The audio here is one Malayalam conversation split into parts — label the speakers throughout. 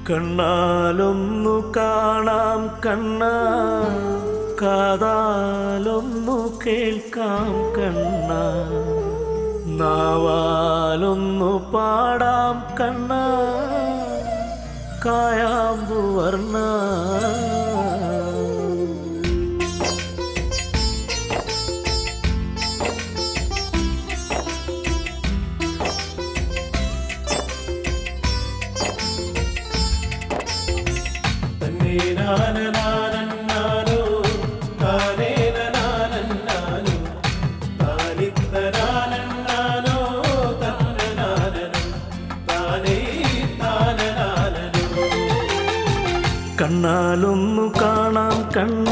Speaker 1: കണ്ണാലൊന്നു കാണാം കണ്ണാ, കാതാലൊന്നു കേൾക്കാം കണ്ണാ, നാവാലൊന്നു പാടാം കണ്ണാ, കായാമ്പു വർണ്ണ. കണ്ണാലൊന്നു കാണാം കണ്ണ,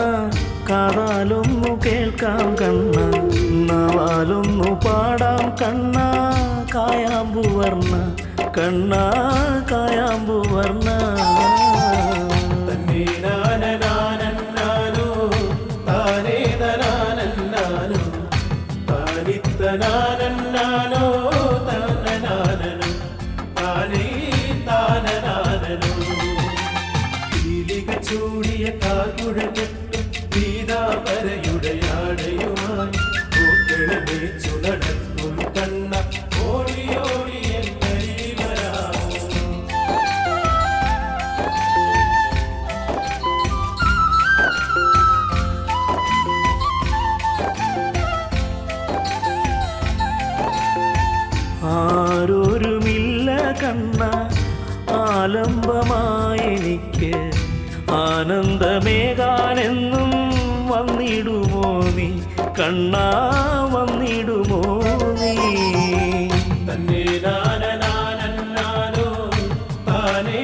Speaker 1: കാതാലൊന്നു കേൾക്കാം കണ്ണ, നാവാലൊന്നു പാടാം കണ്ണ, കായാമ്പു വർണ്ണ കണ്ണ, കായാമ്പു വർണ്ണ.
Speaker 2: ചൂടിയ കാൽക്കുഴഞ്ഞെട്ടും പീതാംബരയുടെയാടയുമായി പൂക്കളമേച്ചു നടക്കും കണ്ണ, ഓടിയോടി എന്നരികിൽ വരാമോ.
Speaker 1: ആരോരുമില്ല കണ്ണ, ആലംബമായെനിക്ക് ആനന്ദമേകാനെന്നും വന്നിടുമോ നീ കണ്ണാ, വന്നിടുമോ നീ.
Speaker 2: തന്നെ നാനോ താനേ